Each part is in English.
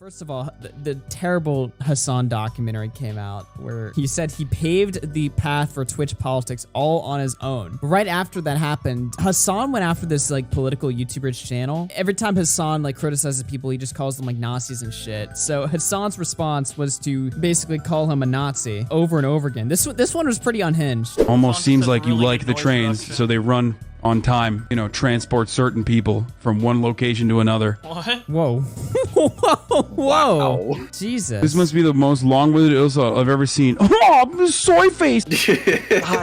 First of all, the terrible Hasan documentary came out where he said he paved the path for Twitch politics all on his own. Right after that happened, Hasan went after this like political YouTuber's channel. Every time Hasan like criticizes people, he just calls them like Nazis and shit. So Hasan's response was to basically call him a Nazi over and over again. This one was pretty unhinged. Almost seems like you like the trains, so they run on time, you know, transport certain people from one location to another. What? Whoa. Whoa. Wow. Jesus. This must be the most long-winded insult I've ever seen. Oh, the soy face! God,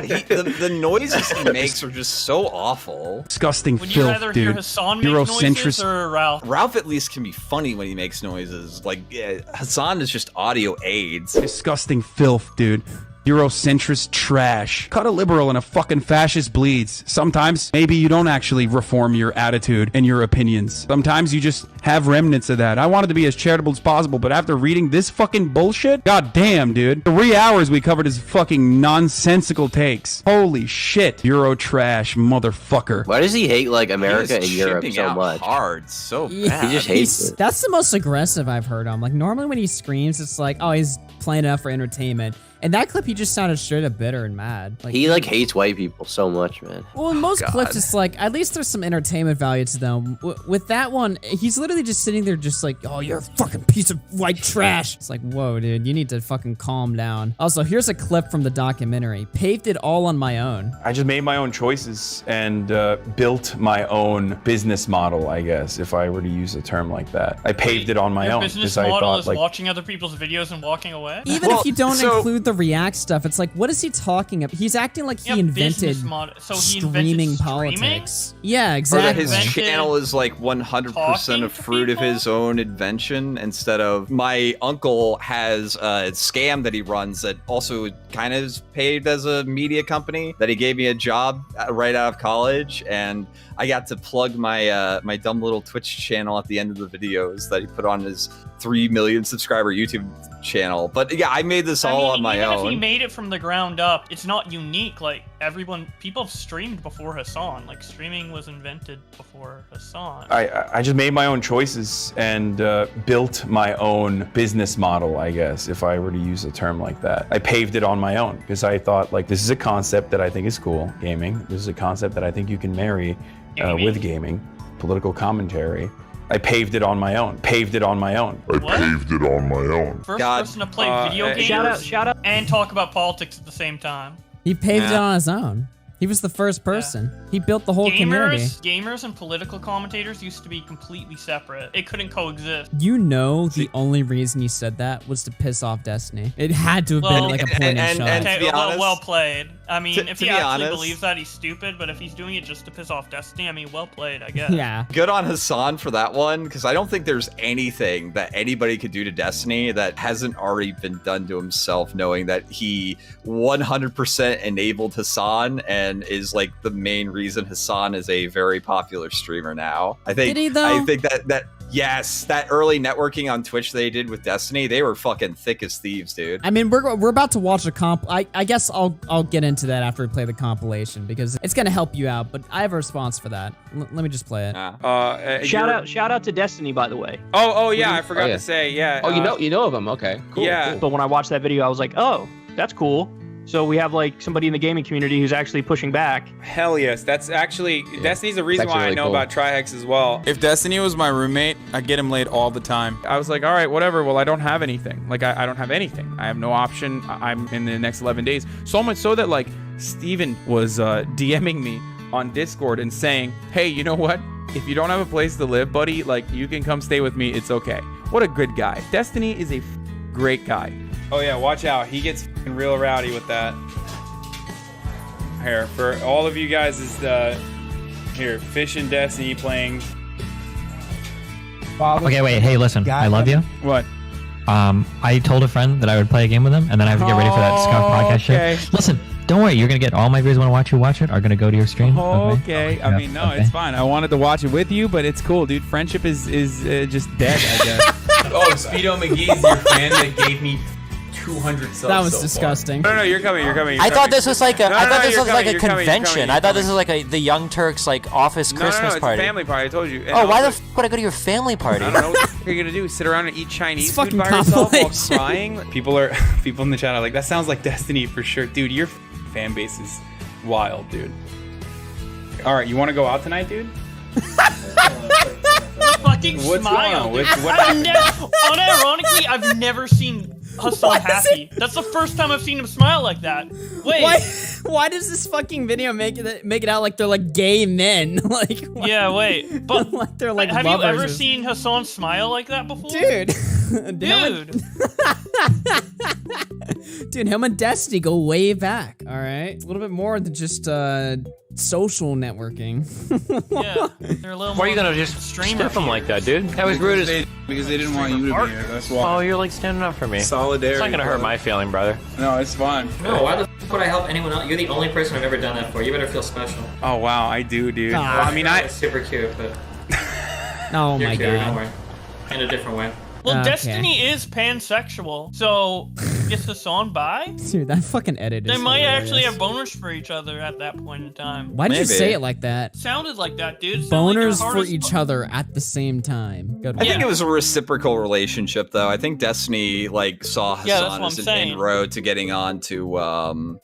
the noises he makes are just so awful. Disgusting Would you filth, rather dude. hear Hasan make noises Eurocentrist. or Ralph? Ralph at least can be funny when he makes noises. Like, Hasan is just audio aids. Disgusting filth, dude. Eurocentrist trash. Cut a liberal and a fucking fascist bleeds. Sometimes, maybe you don't actually reform your attitude and your opinions. Sometimes you just have remnants of that. I wanted to be as charitable as possible, but after reading this fucking bullshit, god damn, dude. 3 hours we covered his fucking nonsensical takes. Holy shit. Euro trash, motherfucker. Why does he hate like America and He is Europe chipping so out much? hard, so Yeah, bad. He just hates it. That's the most aggressive I've heard him. Like normally when he screams, it's like, oh, he's playing it up for entertainment. And that clip, he just sounded straight up bitter and mad. Like, He like hates white people so much, man. well, in most God. clips, it's like, at least there's some entertainment value to them. With that one, he's literally just sitting there just like, oh, you're a fucking piece of white trash. It's like, whoa, dude, you need to fucking calm down. Also, here's a clip from the documentary. Paved it all on my own. I just made my own choices and built my own business model, I guess, if I were to use a term like that. I paved it on my Your own business because I model thought is like watching other people's videos and walking away? Even Well, if you don't so- include the React stuff, it's like, what is he talking about? He's acting like he Yeah, invented business model. So he streaming invented streaming? politics. Yeah, Or that exactly. his Invented channel is like 100% talking a to fruit of people? his own invention instead of my uncle has a scam that he runs that also kind of is paid as a media company that he gave me a job right out of college, and I got to plug my my dumb little Twitch channel at the end of the videos that he put on his 3 million subscriber YouTube channel. But yeah, I made this all on my even own. if he made it from the ground up, it's not unique. Like people have streamed before Hasan. Like streaming was invented before Hasan. I just made my own choices and built my own business model, I guess, if I were to use a term like that. I paved it on my own because I thought like this is a concept that I think is cool, gaming. This is a concept that I think you can marry with gaming, political commentary. I paved it on my own. Paved it on my own. What? Paved it on my own. First God. person to play video games Shout out. and talk about politics at the same time. He paved it Yeah. on his own. He was the first person. He built the whole community. Gamers and political commentators used to be completely separate. It couldn't coexist. You know, the only reason he said that was to piss off Destiny. It had to have been Well, like a point and shot. and- Okay, to be well, honest- well played. I mean, if to he be actually honest- believes that, he's stupid. But if he's doing it just to piss off Destiny, I mean, well played, I guess. Yeah. Good on Hasan for that one, because I don't think there's anything that anybody could do to Destiny that hasn't already been done to himself, knowing that he 100% enabled Hasan and is like the main reason Hasan is a very popular streamer now. I think Did he, though? I think that yes, that early networking on Twitch they did with Destiny, they were fucking thick as thieves, dude. I mean, we're about to watch a comp. I guess I'll get into that after we play the compilation because it's gonna help you out. But I have a response for that. Let me just play it. Shout out to Destiny, by the way. Oh yeah, I forgot Oh, yeah. to say, yeah. Oh, you know of him? Okay, cool. Yeah. cool. But when I watched that video, I was like, oh, that's cool. So we have like somebody in the gaming community who's actually pushing back. Hell yes, that's actually Destiny's the reason It's why I actually know really about Trihex as well. If Destiny was my roommate, I'd get him laid all the time. I was like, all right, whatever. Well, I don't have anything. Like, I don't have anything. I have no option. I'm in the next 11 days. So much so that like Steven was DMing me on Discord and saying, hey, you know what? If you don't have a place to live, buddy, like you can come stay with me. It's okay. What a good guy. Destiny is a great guy. Oh yeah, watch out. He gets real rowdy with that. Here, for all of you guys is here, Fish and Destiny playing. Okay, wait. Hey, listen. I love you. What? I told a friend that I would play a game with him, and then I have to get ready for that Skunk podcast okay. shit. Listen, don't worry. You're gonna get all my viewers want to watch you watch it are gonna go to your stream. Okay. I mean, no, it's fine. I wanted to watch it with you, but it's cool, dude. Friendship is just dead, I guess. Oh, Speedo McGee's your fan that gave me 200 subs. That was so far. disgusting. No, you're coming. I thought this was like a. I thought this you're was like coming, a you're coming, you're convention. coming, I thought you're this was like the Young Turks like office Christmas it's party. a family party. I told you. And Oh, why the also- f would I go to your family party? I don't know what you're gonna do. Sit around and eat Chinese It's food fucking by yourself while compilation. crying? People in the chat are like, that sounds like Destiny for sure, dude. Your fan base is wild, dude. All right, you want to go out tonight, dude? Fucking What's smile. going on? dude. What Unironically, I've never seen Hasan happy. That's the first time I've seen him smile like that. Wait. Why does this fucking video make it out like they're like gay men? Like what? Yeah, wait. But like they're like have you lovers ever or- seen Hasan smile like that before? Dude. Dude. Dude, him and Destiny go way back, all right? A little bit more than just social networking. Yeah. They're a little Why are you more gonna just streamer stiff him like that, dude? That was rude as. Because they didn't want you to be here. That's why. Oh, you're like standing up for me. Solidarity. It's not gonna hurt my feeling, brother. No, it's fine. No, why the f would I help anyone else? You're the only person I've ever done that for. You better feel special. Oh wow, I do, dude. Ah. Well, I mean, It's super cute, but Oh you're my cute, don't god. worry. In a different way. Well, Okay. Destiny is pansexual, so is Hasan bi? Dude, that fucking edit is They might hilarious. actually have boners for each other at that point in time. Why did you Maybe. say it like that? Sounded like that, dude. Sounded like Boners the for hardest each other at the same time. Good I think Yeah. it was a reciprocal relationship, though. I think Destiny like saw Yeah, that's Hasan what as I'm an saying. inroad to getting on to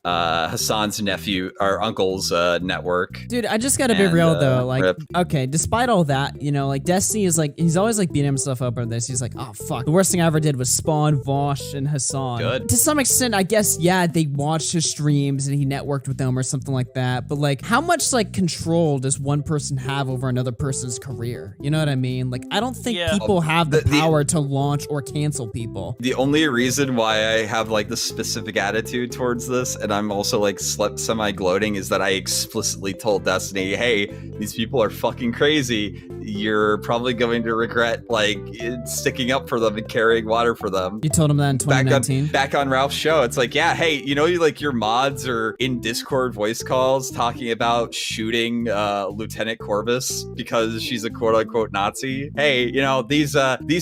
Hasan's nephew or uncle's network. Dude, I just gotta be And, real though. Like, rip. okay, despite all that, you know, like Destiny is like, he's always like beating himself up over this. He's like, oh fuck, the worst thing I ever did was spawn Vosh and Hasan. Good. To some extent, I guess, yeah, they watched his streams and he networked with them or something like that. But like, how much like control does one person have over another person's career? You know what I mean? Like, I don't think Yeah. people have the The- power to launch or cancel people. The only reason why I have like this specific attitude towards this, and I'm also like semi-gloating, is that I explicitly told Destiny, hey, these people are fucking crazy. You're probably going to regret like sticking up for them and carrying water for them. You told him that in 2019. Back on Ralph's show, it's like, yeah, hey, you know, like your mods are in Discord voice calls talking about shooting Lieutenant Corvus because she's a quote unquote Nazi. Hey, you know, these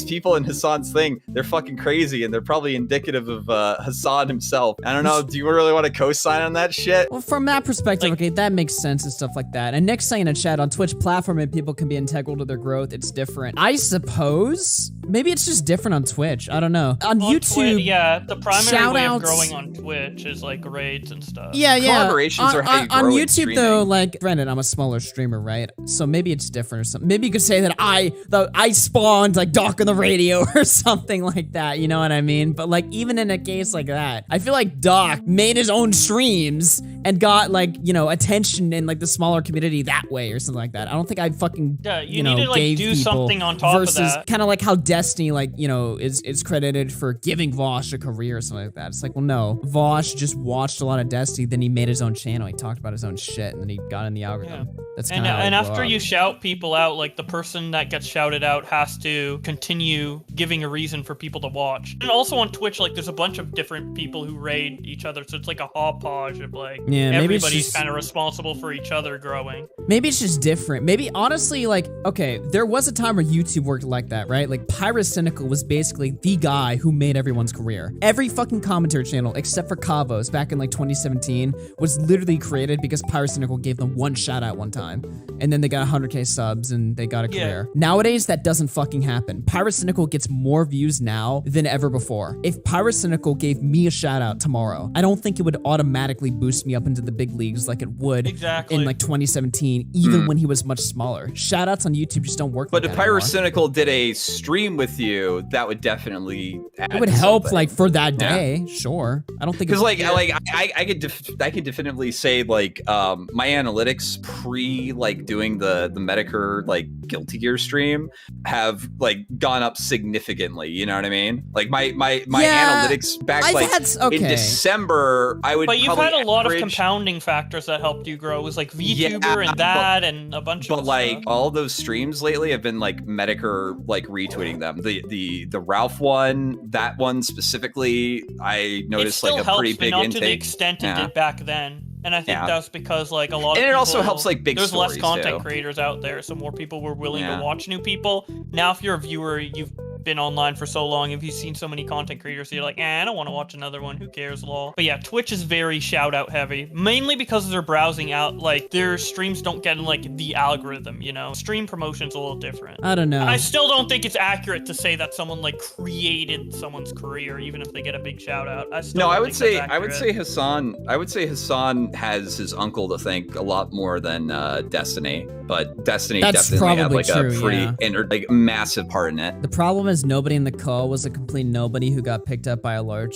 people in Hasan's thing, they're fucking crazy and they're probably indicative of Hasan himself. I don't know. Do you really want to co-sign on that shit? Well, from that perspective, Like- okay, that makes sense and stuff like that. And Nick's saying in chat, on Twitch platform, and people can be integral to their growth, it's different. I suppose maybe it's just different on Twitch. I don't know. On YouTube, yeah, the primary way of shout-outs- growing on Twitch is like raids and stuff. yeah. Collaborations on, are how you on grow in YouTube though, streaming. like, granted, I'm a smaller streamer, right? So maybe it's different or something. Maybe you could say that I spawned like Doc on the radio or something like that. You know what I mean? But like, even in a case like that, I feel like Doc made his own streams and got like, you know, attention in like the smaller community that way or something like that. I don't think I fucking Yeah, you know, need to like gave do people something on top versus of that. kind of like how Destiny, like, you know, is credited for giving Vosh a career or something like that. It's like, well, no, Vosh just watched a lot of Destiny, then he made his own channel, he talked about his own shit, and then he got in the algorithm. That's kind And, of and after you shout people out, like the person that gets shouted out has to continue giving a reason for people to watch. And also on Twitch, like there's a bunch of different people who raid each other, so it's like a hodgepodge of like Yeah, maybe it's everybody's just- kind of responsible for each other growing. Maybe it's just different. Maybe honestly, like, okay, there was a time where YouTube worked like that, right? Like, Pyrocynical was basically the guy who made everyone's career. Every fucking commentary channel, except for Kavos, back in like 2017, was literally created because Pyrocynical gave them one shout out one time. And then they got 100k subs and they got a Yeah. career. Nowadays, that doesn't fucking happen. Pyrocynical gets more views now than ever before. If Pyrocynical gave me a shout out tomorrow, I don't think it would automatically boost me up into the big leagues like it would Exactly. in like 2017, even when he was much smaller. Shout outs on YouTube just don't work But like if that anymore. Pyrocynical did a stream with you, that would definitely add It would help something. like for that Yeah. day, sure. I don't think Because it's- I could definitively say like my analytics pre like doing the Medicare like Guilty Gear stream have like gone up significantly. You know what I mean? Like my Yeah, analytics back I've like had okay. in December, I would. But you've probably had a lot of average- compounding factors that helped you grow. It was like VTuber Yeah, and that and a bunch of But like stuff. all those streams lately have been like Medicare like retweeting them. The Ralph one, that one specifically, I It noticed still like a helps, pretty but big not intake. to the extent it Yeah. did back then. And I think Yeah. that's because like a lot of And it also people- helps, like, big there's less stories, content too. creators out there, so more people were willing Yeah. to watch new people. Now if you're a viewer, you've been online for so long, if you've seen so many content creators, you're like, I don't want to watch another one. Who cares, lol. But yeah, Twitch is very shout out heavy, mainly because they're browsing out, like their streams don't get in like the algorithm, you know? Stream promotion's a little different. I don't know. I still don't think it's accurate to say that someone like created someone's career, even if they get a big shout out. I would say Hasan has his uncle to thank a lot more than Destiny, but Destiny definitely had like true, a pretty like massive part in it. The problem is nobody in the call was a complete nobody who got picked up by a large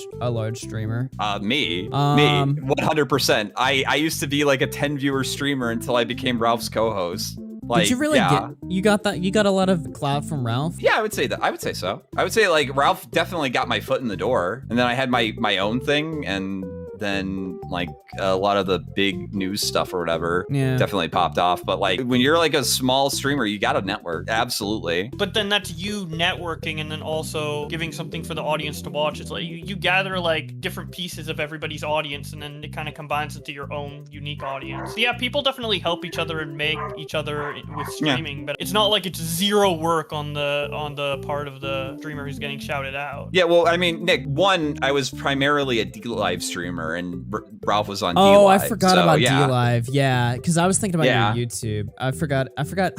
streamer. Me, 100%. I used to be like a 10 viewer streamer until I became Ralph's co-host. Like, did you really you got a lot of clout from Ralph? Yeah, I would say that. I would say so. I would say like Ralph definitely got my foot in the door, and then I had my own thing, and then like a lot of the big news stuff or whatever definitely popped off. But like when you're like a small streamer, you got a network. Absolutely. But then that's you networking and then also giving something for the audience to watch. It's like you gather like different pieces of everybody's audience and then it kind of combines into your own unique audience. So yeah, people definitely help each other and make each other with streaming, but it's not like it's zero work on the part of the streamer who's getting shouted out. Yeah, well, I mean, Nick, I was primarily a D-Live streamer and Ralph was on D-Live. Oh, I forgot about D-Live. Yeah, because I was thinking about your YouTube. I forgot.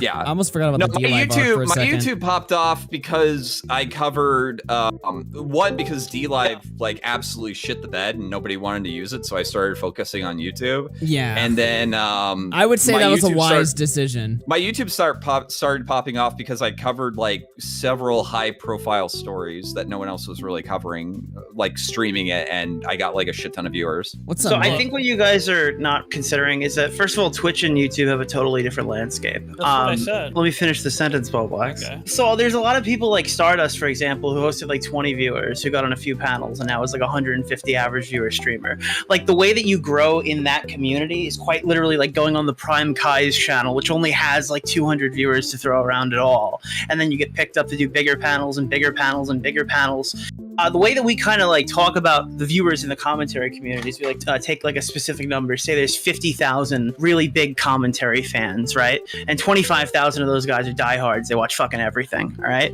Yeah. I almost forgot about the D-Live arc for a second. My YouTube popped off because I covered, because D-Live like absolutely shit the bed and nobody wanted to use it, so I started focusing on YouTube. Yeah. And then I would say that was a wise decision. My YouTube started popping off because I covered like several high-profile stories that no one else was really covering, like streaming it, and I got like a shit ton of viewers. What's up? So I think what you guys are not considering is that first of all, Twitch and YouTube have a totally different landscape. That's what I said. Let me finish the sentence, Bowblax. Okay. So there's a lot of people like Stardust, for example, who hosted like 20 viewers, who got on a few panels, and now is like 150 average viewer streamer. Like the way that you grow in that community is quite literally like going on the Prime Kai's channel, which only has like 200 viewers to throw around at all, and then you get picked up to do bigger panels and bigger panels and bigger panels. The way that we kind of like talk about the viewers in the commentary community is we like take like a specific number, say there's 50,000 really big commentary fans, right? And 25,000 of those guys are diehards. They watch fucking everything, all right?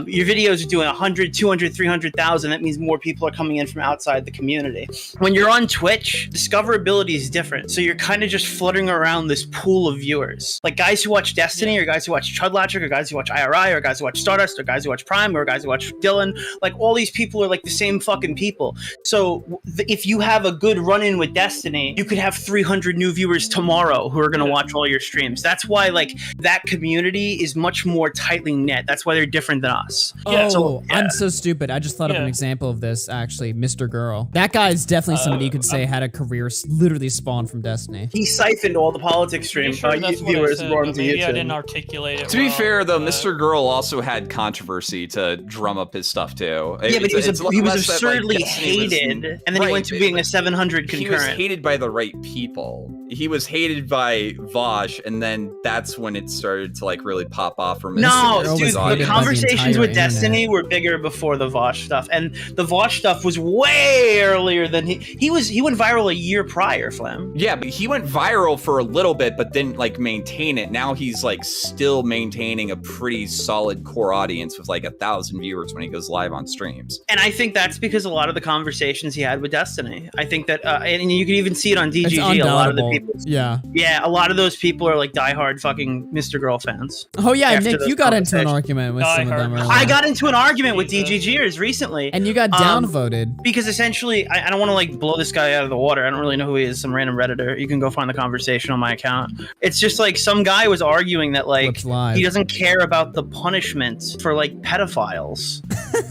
Your videos are doing 100, 200, 300,000. That means more people are coming in from outside the community. When you're on Twitch, discoverability is different. So you're kind of just fluttering around this pool of viewers. Like guys who watch Destiny, or guys who watch Chudlatcher, or guys who watch IRI, or guys who watch Stardust, or guys who watch Prime, or guys who watch Dylan. Like all these people are like the same fucking people. So if you have a good run-in with Destiny, you could have 300 new viewers tomorrow who are going to watch all your streams. That's why like that community is much more tightly knit. That's why they're different than us. I'm so stupid. I just thought of an example of this, actually. Mr. Girl. That guy is definitely somebody you could say had a career literally spawned from Destiny. He siphoned all the politics stream viewers and brought them to maybe YouTube. I didn't articulate it To be fair, though, Mr. Girl also had controversy to drum up his stuff, too. Yeah, but he was absurdly hated, and then he went to being a 700 concurrent. He was hated by the right people. He was hated by Vosh, and then that's when it started to like really pop off for Mr. No, Girl. dude, the conversations with Destiny were bigger before the Vosh stuff, and the Vosh stuff was way earlier than he went viral a year prior, Flam. Yeah, but he went viral for a little bit, but didn't like maintain it. Now he's like still maintaining a pretty solid core audience with like 1,000 viewers when he goes live on streams. And I think that's because a lot of the conversations he had with Destiny. I think that, and you can even see it on DGG. A lot of the people. Yeah, a lot of those people are like diehard fucking Mr. Girl fans. Oh yeah, Nick, you got into an argument with some of them earlier. I got into an argument with DGGers recently, and you got downvoted because essentially, I don't want to like blow this guy out of the water. I don't really know who he is. Some random Redditor. You can go find the conversation on my account. It's just like some guy was arguing that like he doesn't care about the punishment for like pedophiles,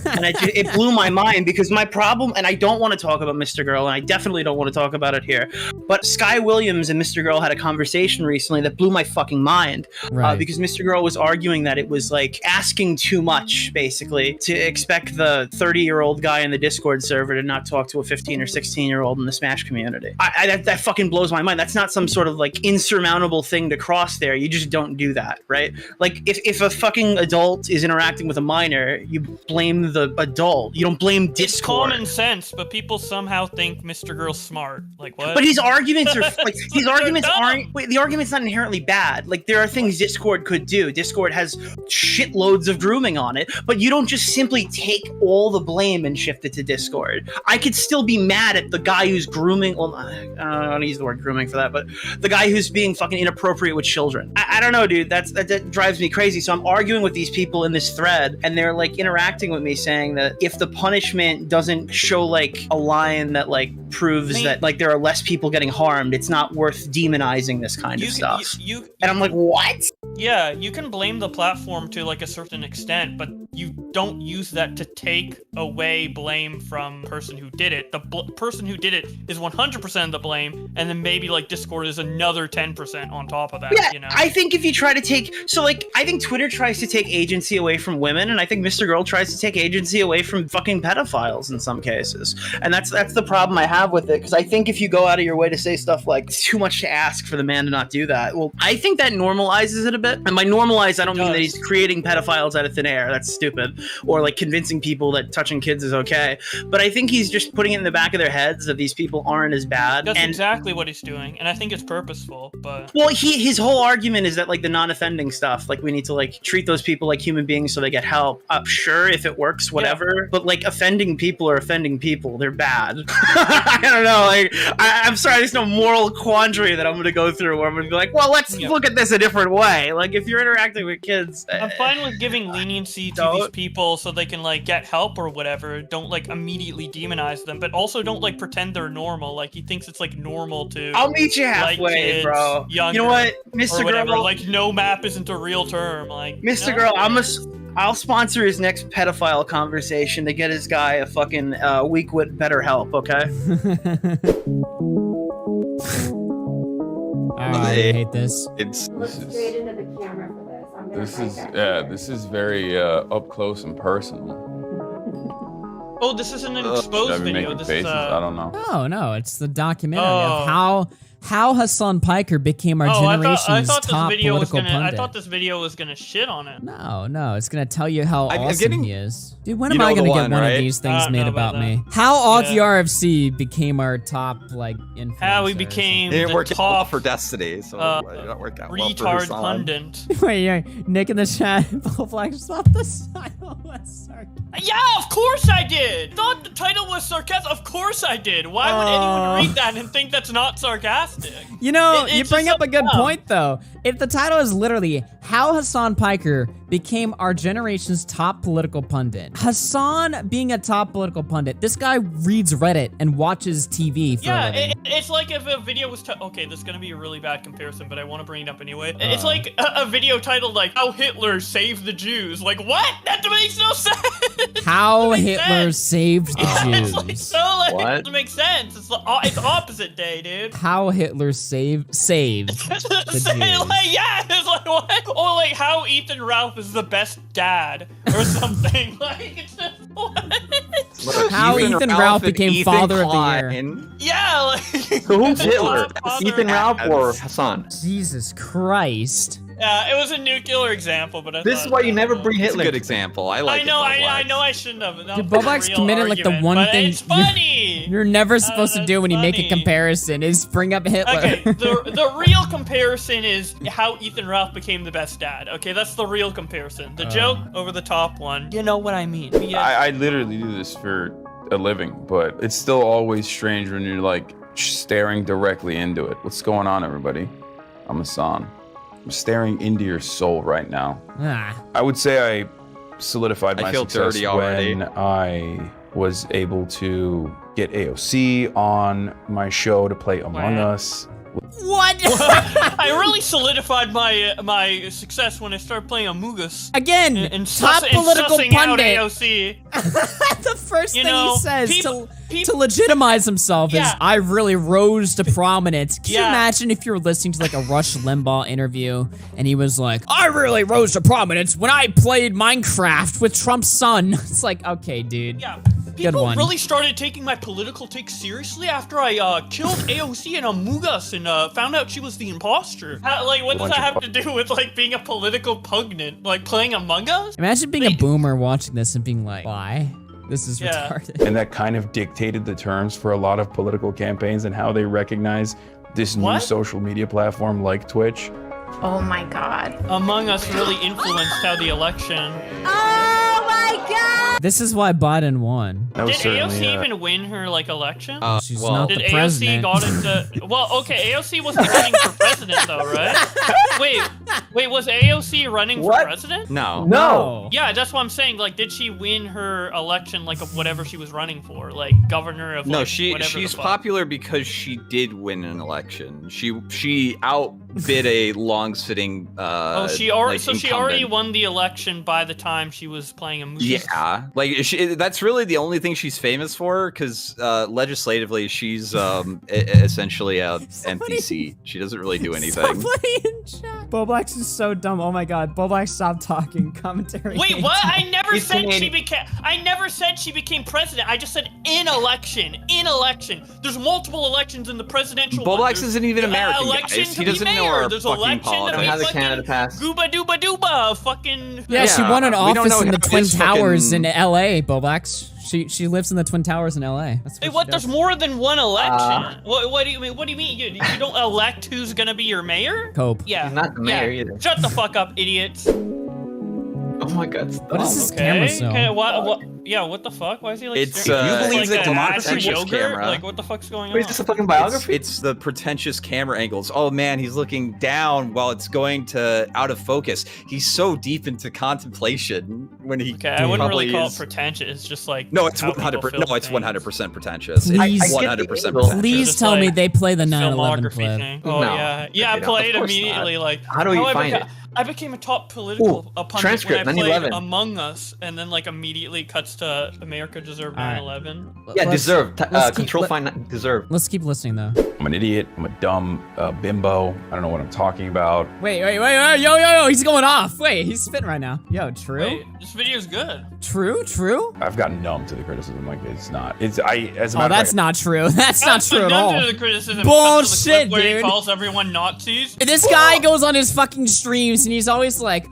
and it blew my mind because my problem, and I don't want to talk about Mr. Girl, and I definitely don't want to talk about it here, but Sky Williams and Mr. Girl had a conversation recently that blew my fucking mind, because Mr. Girl was arguing that it was like asking too much, basically, to expect the 30-year-old guy in the Discord server to not talk to a 15 or 16-year-old in the Smash community. That fucking blows my mind. That's not some sort of like insurmountable thing to cross there. You just don't do that, right? Like if a fucking adult is interacting with a minor, you blame the adult. You don't blame Discord. It's common sense, but people somehow think Mr. Girl's smart. Like what? But his arguments are like his arguments aren't. Wait, the argument's not inherently bad. Like there are things Discord could do. Discord has shitloads of grooming on it, but you don't just simply take all the blame and shift it to Discord. I could still be mad at the guy who's grooming. Well, I don't want to use the word grooming for that, but the guy who's being fucking inappropriate with children. I don't know, dude. That drives me crazy. So I'm arguing with these people in this thread, and they're like interacting with me, saying that if the punishment doesn't show like a line that like proves that like there are less people getting harmed, it's not worth demonizing this kind of stuff. And I'm like, what? Yeah, you can blame the platform to like a certain extent, but you don't use that to take away blame from the person who did it. The person who did it is 100% of the blame, and then maybe like Discord is another 10% on top of that. Yeah, you know? I think if you try to take, so like, I think Twitter tries to take agency away from women, and I think Mr. Girl tries to take agency away from fucking pedophiles in some cases. And that's the problem I have with it, because I think if you go out of your way to say stuff like, it's too much to ask for the man to not do that, well, I think that normalizes it a bit. And by normalize, I don't mean that he's creating pedophiles out of thin air. That's stupid. Or like convincing people that touching kids is okay. But I think he's just putting it in the back of their heads that these people aren't as bad. That's exactly what he's doing, and I think it's purposeful. But well, his whole argument is that like the non-offending stuff, like we need to like treat those people like human beings so they get help. Sure, if it works, whatever. Yeah. But like offending people are offending people. They're bad. I don't know. Like I'm sorry, there's no moral quandary that I'm gonna go through where I'm gonna be like, well, let's look at this a different way. Like if you're interacting with kids, I'm fine with giving leniency to these people so they can like get help or whatever. Don't like immediately demonize them, but also don't like pretend they're normal. Like he thinks it's like normal to. I'll meet you halfway, like, kids, bro. You know what, Mr. Girl? Like no map isn't a real term. Like Mr. Girl, I'll sponsor his next pedophile conversation to get his guy a fucking week with better help. Okay. I hate this. Look straight into the camera for this. I'm gonna This is very up close and personal. Oh, this isn't an exposed video. This is I don't know. No, it's the documentary of how Hasan Piker became our generation's top political pundit. I thought this video was gonna shit on it. No, it's gonna tell you how awesome he is. Dude, when am I gonna get one of these things made about me? How AugieRFC became our top like influencer. How we became it didn't work the out well top for Destiny, so it don't work out well for retard Hasan. pundit. Wait, Nick in the chat, Bowblax, stop the title was sarcastic. Yeah, of course I did. Thought the title was sarcastic. Of course I did. Why would anyone read that and think that's not sarcastic? You know, you bring up a good point though. If the title is literally how Hasan Piker became our generation's top political pundit. Hasan being a top political pundit, this guy reads Reddit and watches TV for a living. It's like if a video was okay, this is gonna be a really bad comparison, but I want to bring it up anyway. It's like a video titled like how Hitler saved the Jews. Like what? That makes no sense. How Hitler saved the Jews. It's like, so like, it doesn't make sense. It's opposite day, dude. How Hitler saved the Jews. Like, yeah, it's like what? Or like how Ethan Ralph is the best dad or something. Like it's just what? How Ethan Ralph became father of the year. Yeah, like who's Hitler? Ethan Ralph or Hasan? Jesus Christ. Yeah, it was a nuclear example, but this is why you never bring Hitler. It's a good example. I like. I know. I shouldn't have. Dude, Bowblax committed like the one thing. It's funny. You're never supposed to do when you make a comparison is bring up Hitler. Okay, the real comparison is how Ethan Ralph became the best dad. Okay, that's the real comparison. The joke over the top one. You know what I mean? I literally do this for a living, but it's still always strange when you're like staring directly into it. What's going on, everybody? I'm Hasan. I'm staring into your soul right now. I would say I solidified my success when I was able to get AOC on my show to play Among Us. What? I really solidified my success when I started playing Among Us. Again, and top political pundit. Out AOC. The first thing he says to legitimize himself is, I really rose to prominence. Can you imagine if you were listening to like a Rush Limbaugh interview and he was like, I really rose to prominence when I played Minecraft with Trump's son. It's like, okay, dude. Yeah. People really started taking my political takes seriously after I killed AOC in Among Us and found out she was the imposter. What does that have to do with like being a political pundit? Like playing Among Us? Imagine being a boomer watching this and being like, why? This is retarded. And that kind of dictated the terms for a lot of political campaigns and how they recognize this new What? social media platform like Twitch. Oh my god. Among Us really influenced how the election. Oh my god! This is why Biden won. That was Did certainly, AOC even win her like election? She's well, not Did the AOC president. got into? Well, okay, AOC wasn't running for president though, right? Wait, was AOC running for president? No. No. Yeah, that's what I'm saying. Like, did she win her election, like, of whatever she was running for, like governor of? No, like, she's the fuck? popular because she did win an election. She outbid a long-sitting. Oh, she already won the election by the time she was playing a movie. Yeah, like that's really the only thing she's famous for, because legislatively she's essentially a NPC. She doesn't really do anything. Somebody in chat. Bowblax is so dumb. Oh my god. Bowblax, stop talking. Commentary. Wait, what? I never He's said she Canadian. became. I never said she became president. I just said in election. In election. There's multiple elections in the presidential. one. Bowblax There's, isn't even American, election guys. to He be doesn't know mayor. our There's fucking election to politics. be How the fucking Canada passed. gooba dooba dooba. Fucking. Yeah, she won an we don't office know in the how Twin his Towers in fucking- LA, Bowblax. She lives in the Twin Towers in LA. That's Hey, she what? does. There's more than one election. What do you mean? What do you mean? You don't elect who's gonna be your mayor? Cope. Yeah. He's not the mayor either. Shut the fuck up, idiots. Oh my god. Stop. What is this Okay. camera so? Okay. What? Yeah. What the fuck? Why is he like? It's, staring- if you believe like that a democracy ashy is yogurt? camera. Like what the fuck's going on? Wait, is this a fucking biography? It's the pretentious camera angles. Oh man, he's looking down while it's going to out of focus. He's so deep into contemplation when he Okay, I wouldn't really probably call is. it pretentious. It's just like No, it's how people 100%. film No, it's things. 100% pretentious. Please- It's I get 100% the- pretentious. Please Just tell me like they play the 9/11 filmography clip. thing. Oh No. yeah, yeah. I Okay, no, played of course immediately. not. Like How do we find it? I became a top political Ooh, pundit transcript, when I played 9/11. Among Us, and then like immediately cuts to America deserved All right. 9/11. Yeah, Let's- deserved. let's keep- Control let- find deserved. Let's keep listening though. I'm an idiot. I'm a dumb bimbo. I don't know what I'm talking about. Wait, yo, he's going off. Wait, he's spitting right now. Yo, true? Wait, this video's good. True? I've gotten numb to the criticism. Like it's not. It's I. As a Oh, matter of that's fact, not true. That's not true at all. None of the criticism Bullshit, cuts to the clip where dude. He calls everyone Nazis. This guy goes on his fucking streams and he's always like,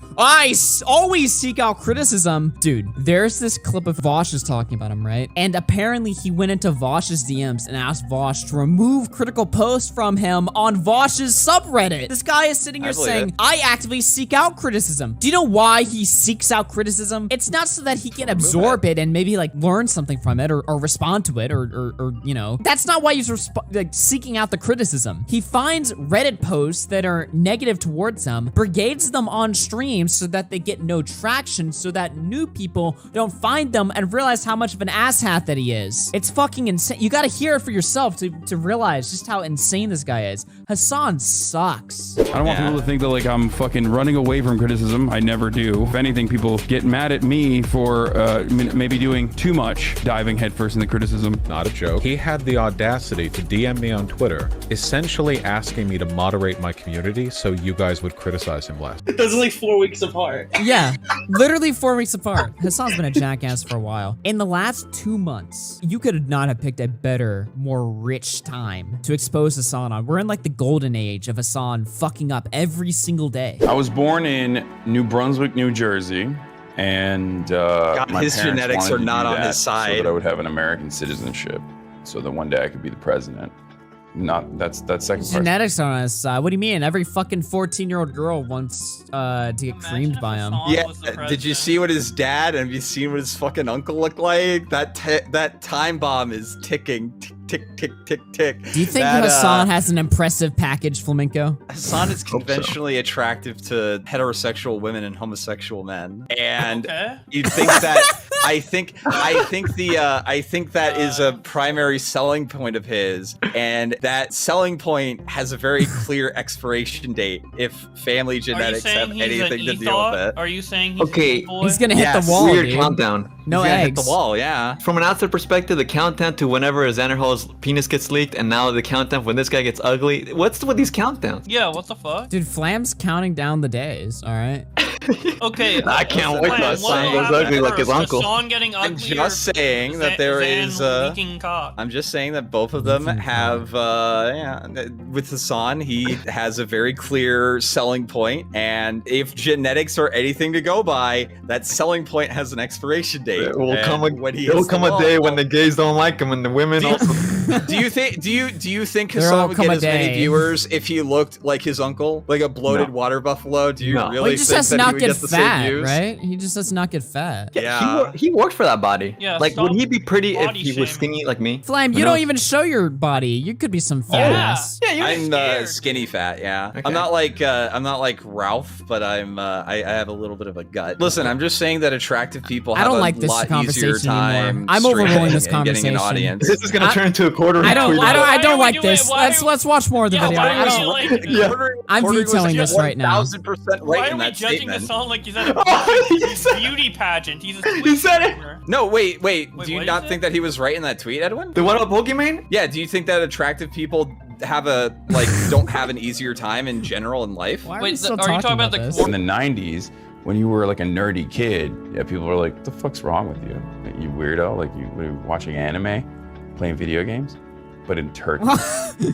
always seek out criticism. Dude, there's this clip of Vosh is talking about him, right? And apparently he went into Vosh's DMs and asked Vosh to remove critical posts from him on Vosh's subreddit. This guy is sitting here I believe saying, it. I actively seek out criticism. Do you know why he seeks out criticism? It's not so that he can absorb it and maybe like learn something from it or respond to it or you know. That's not why he's like seeking out the criticism. He finds Reddit posts that are negative towards him, brigades them on stream so that they get no traction, so that new people don't find them and realize how much of an asshat that he is. It's fucking insane. You gotta hear it for yourself to realize just how insane this guy is. Hasan sucks. I don't want people to think that like I'm fucking running away from criticism. I never do. If anything, people get mad at me for maybe doing too much, diving headfirst into criticism. Not a joke. He had the audacity to DM me on Twitter, essentially asking me to moderate my community so you guys would criticize him less. Those are like 4 weeks apart. Yeah, literally 4 weeks apart. Hasan's been a jackass for a while. In the last 2 months, you could not have picked a better, more rich time to expose Hasan on. We're in like the golden age of Hasan fucking up every single day. I was born in New Brunswick, New Jersey, and my his parents genetics wanted are to not do on that his so side. that I would have an American citizenship, so that one day I could be the president. Not that's second part. Genetics are on his side. What do you mean? Every fucking 14-year-old girl wants to get creamed by him. Yeah, did you see what his dad and have you seen what his fucking uncle look like? That time bomb is ticking. Tick, tick, tick, tick. Do you think Hasan has an impressive package, Flamenco? Hasan is conventionally attractive to heterosexual women and homosexual men, and you think that I think that is a primary selling point of his, and that selling point has a very clear expiration date if family genetics have anything to deal with it. Are you saying he's Okay, an e-boy? He's gonna hit the wall, Weird dude. countdown. No He's gonna hit eggs. the wall, yeah. From an outside perspective, the countdown to whenever Xanderhal's penis gets leaked, and now the countdown when this guy gets ugly. What's with these countdowns? Yeah, what the fuck? Dude, Flam's counting down the days, all right? Okay, I can't wait till Flam, Hasan what goes happened ugly like his first? uncle. Hasan getting I'm ugly just or saying that there Zan is leaking cock? I'm just saying that both of them have with Hasan, he has a very clear selling point, and if genetics are anything to go by, that selling point has an expiration date. There will And come when he there will hits the come a wall- day when the gays don't like him and the women also. Do you think There Hasan will would come get a as many day. viewers if he looked like his uncle, like a bloated water buffalo? Do you No. really Well, he just think has to that he not would get get the same fat, views? right? He just has to not get fat. Yeah. He worked for that body. Yeah, like, would stop he be pretty if body he was shaming. skinny like me? Flame, Who you don't knows? even show your body. You could be some fat Yeah. ass. Yeah, you're I'm scared. skinny fat, yeah. Okay. I'm not like Ralph, but I have a little bit of a gut. Listen, I'm just saying that attractive people I have don't a like this lot easier conversation time anymore. I'm streaming overruling this and getting an conversation. audience. This is gonna turn into a quarter. I don't Why like are we this. doing- why Let's watch more of the Yeah, video. why I are don't, we like? I'm vetoing this right now. 1000% right Why in are we that judging statement. Hasan like he's at a beauty pageant? He's a He said it. streamer. No, wait. Wait, Do you what not is think that he was right in that tweet, Edwin? The one about Pokemon? Yeah. Do you think that attractive people don't have an easier time in general in life? Why are Wait, we still are you talking about the this? quar- In the 90s, when you were like a nerdy kid, yeah, people were like, "What the fuck's wrong with you? Like, you weirdo? Like you were watching anime, playing video games?" But in Turkey,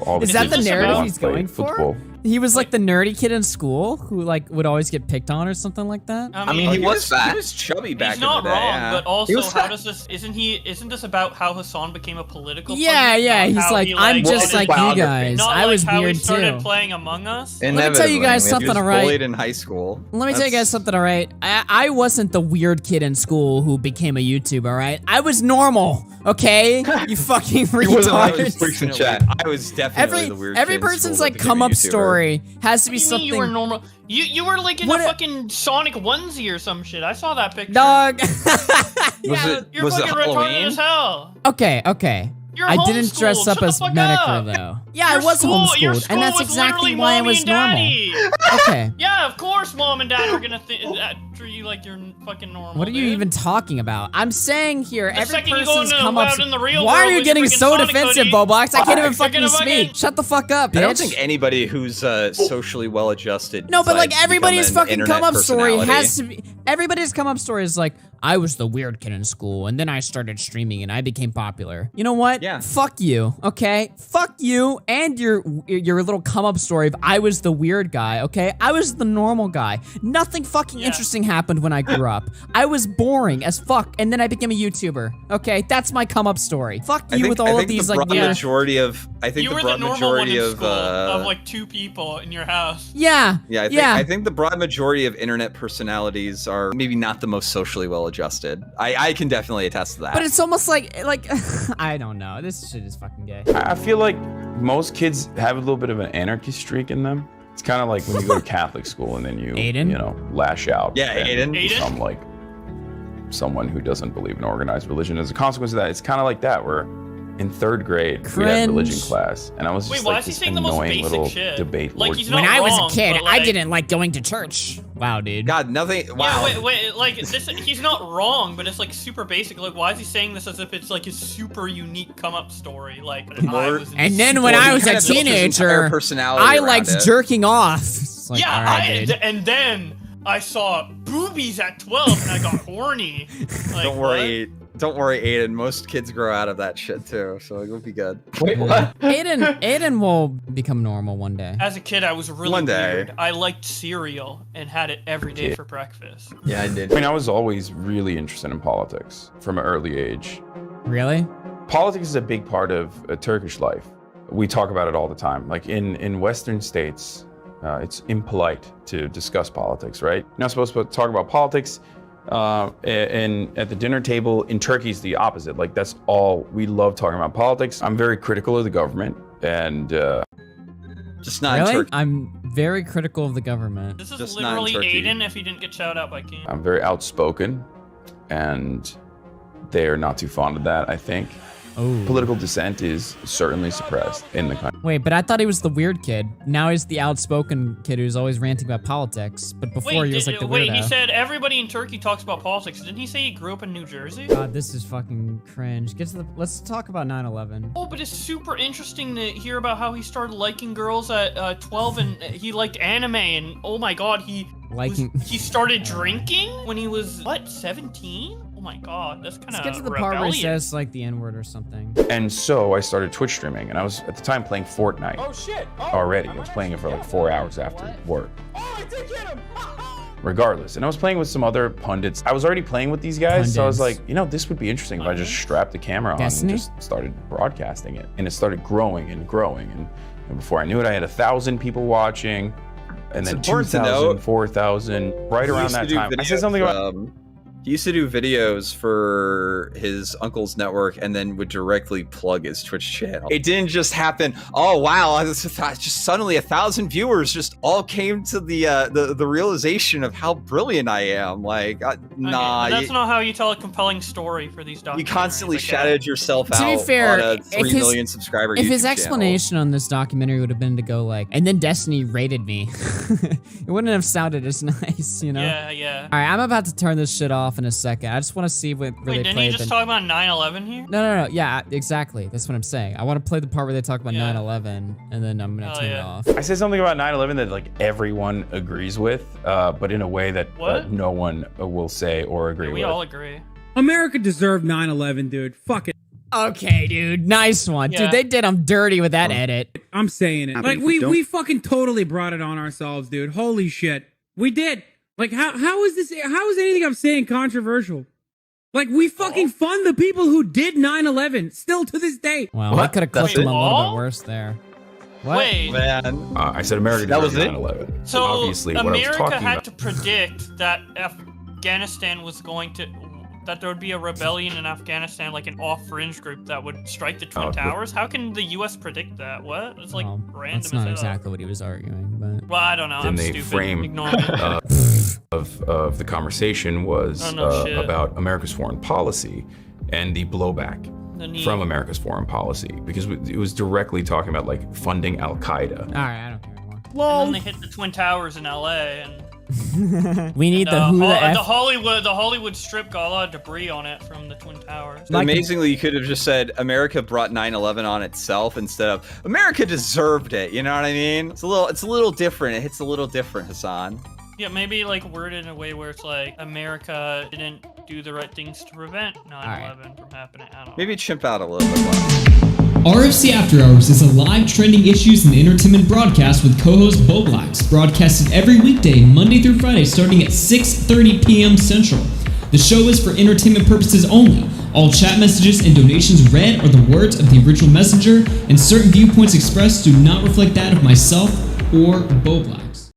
all Is the that the kids narrative want he's to play going for? football. He was like the nerdy kid in school who like would always get picked on or something like that. I mean, he was fat. He was chubby back he's in the not day. wrong, yeah. but also, He was how fat. does this? Isn't this about how Hasan became a political? Yeah, pundit, yeah. not He's how like, he, I'm just like you biography. guys. Not I like was how weird he started too. playing Among Us. Let me tell you guys He something, was alright? bullied in high school. Let me tell you guys something, alright? I wasn't the weird kid in school who became a YouTuber, alright? I was normal, okay? You fucking retards. freaks in chat. I was definitely the weird kid Every in school person's that like became a come up YouTuber. story has to be What do you mean something. you were normal? You were like in What a a- fucking Sonic onesie or some shit. I saw that picture. Dog. You're Was it fucking retarded Halloween? as hell. Okay. You're I didn't homeschooled. dress up Shut the as fuck medical up. though. Yeah, Your I was school- your homeschooled, school and that's was exactly literally why I mommy was and normal. daddy. Okay. Yeah, of course, mom and dad are gonna treat you like you're fucking normal. What are you dude. even talking about? I'm saying here, The every second you go person's into come up. out in the real Why are world you with your getting freaking so Sonic defensive, hoodie, Bowblax? I can't even you're fucking gonna speak. Shut the fuck up, bitch. I don't think anybody who's socially well-adjusted. No, but like decides to everybody's become an fucking internet come up story personality. has to be. Everybody's come up story is like, I was the weird kid in school, and then I started streaming, and I became popular. You know what? Yeah. Fuck you, okay? Fuck you and your little come up story of I was the weird guy, okay? I was the normal guy. Nothing fucking interesting happened when I grew up. I was boring as fuck, and then I became a YouTuber. Okay, that's my come up story. Fuck you with all of these like the weird. majority of I think You the were the broad normal one majority in of school of like 2 people in your house. Yeah. I think the broad majority of internet personalities are maybe not the most socially well-adjusted. I can definitely attest to that. But it's almost like I don't know. This shit is fucking gay. I feel like most kids have a little bit of an anarchy streak in them. It's kind of like when you go to Catholic school and then you, Aiden? you know, lash out. Yeah, and Aiden. become like someone who doesn't believe in organized religion. As a consequence of that, it's kind of like that. Where in 3rd grade we had religion Cringe. class, and I was Wait, just why like is he this saying the most annoying basic little shit? debate Like, lord. he's When not I was wrong, a kid, but, I like- didn't like going to church. Wow, dude. God, nothing. Wow. Yeah, wait, like this. He's not wrong, but it's like super basic. Like, why is he saying this as if it's like his super unique come up story? Like, I was in And then super- when I he was a kinda built his entire teenager, personality I around liked it. jerking off. It's like, yeah, all right, dude. and then I saw boobies at 12 and I got horny. Like, Don't worry. Don't worry, Aiden. Most kids grow out of that shit too, so you'll be good. Wait, what? Aiden will become normal one day. As a kid, I was really One day. weird. I liked cereal and had it every day for breakfast. Yeah, I did. I mean, I was always really interested in politics from an early age. Really? Politics is a big part of Turkish life. We talk about it all the time. Like in Western states, it's impolite to discuss politics, right? You're not supposed to talk about politics. And at the dinner table in Turkey is the opposite. Like that's all we love talking about politics. I'm very critical of the government, and just not in Really? Turkey. I'm very critical of the government. This is Just not in literally Turkey. Aiden if he didn't get shouted out by King. I'm very outspoken, and they are not too fond of that. I think Oh. political dissent is certainly suppressed in the country. Wait, but I thought he was the weird kid. Now he's the outspoken kid who's always ranting about politics. But before he was like the weirdo. he said everybody in Turkey talks about politics. Didn't he say he grew up in New Jersey? God, this is fucking cringe. Let's talk about 9/11. Oh, but it's super interesting to hear about how he started liking girls at 12 and he liked anime and oh my god, he started drinking when he was what, 17? Oh my god, that's kind Let's of get to the part where he says like the N-word or something. And so I started Twitch streaming, and I was at the time playing Fortnite. Oh shit! Already, I was playing it for like 4 hours after work. Oh, I did get him! regardless. And I was playing with some other pundits. I was already playing with these guys, so I was like, Pundits. you know, this would be interesting if I just strapped the camera on Destiny? and just started broadcasting it. And it started growing and growing. And before I knew it, I had 1,000 people watching. And It's then important to 2,000, note, 4,000, right He around used to that do time. I said videos, something about he used to do videos for his uncle's network and then would directly plug his Twitch channel. It didn't just happen. Oh wow! Just suddenly 1,000 viewers just all came to the realization of how brilliant I am. Like, nah, That's not how you tell a compelling story for these documentaries. you constantly okay? shouted yourself out To be fair, on a 3 million subscriber if YouTube his channel. explanation on this documentary would have been to go like, and then Destiny raided me, it wouldn't have sounded as nice, you know? Yeah, yeah. All right, I'm about to turn this shit off in a second. I just want to see where Wait, they didn't play you just talk about 9/11 here? No. Yeah, exactly. That's what I'm saying. I want to play the part where they talk about Yeah. 9/11, and then I'm gonna Oh, turn it yeah. off. I said something about 9/11 that like everyone agrees with, but in a way that no one will say or agree We with. all agree. America deserved 9/11, dude. Fuck it. Okay, dude. Nice one. Yeah. Dude, they did them dirty with that edit. I'm saying it. Like we fucking totally brought it on ourselves, dude. Holy shit. We did. Like how is this how is anything I'm saying controversial? Like we fucking fund the people who did 9/11 still to this day. Wow, I could have clipped Wait, them a little all? bit worse there. What? Wait. Man, I said America That was deserved it? 9/11. So Obviously, what I was America talking had about. to predict that Afghanistan was going to, that there would be a rebellion in Afghanistan, like an off-fringe group that would strike the Twin Towers. How can the U.S. predict that? What? It's like random. That's not as hell. exactly what he was arguing, but Well, I don't know. Then I'm they stupid. frame Ignore me. of the conversation was Oh, no shit. about America's foreign policy and the blowback The need. from America's foreign policy, because it was directly talking about like funding Al Qaeda. all right, I don't care anymore. And then they hit the Twin Towers in L.A. and We need the who the F. the Hollywood Strip got a lot of debris on it from the Twin Towers. amazingly, you could have just said America brought 9/11 on itself instead of America deserved it. You know what I mean? It's a little different. It hits a little different, Hasan. Yeah, maybe like worded in a way where it's like America didn't do the right things to prevent 9/11 from happening. I don't know. Maybe chimp out a little bit more. RFC After Hours is a live trending issues and entertainment broadcast with co-host Bowblax, broadcasted every weekday, Monday through Friday, starting at 6:30 p.m. Central. The show is for entertainment purposes only. All chat messages and donations read are the words of the original messenger, and certain viewpoints expressed do not reflect that of myself or Bowblax.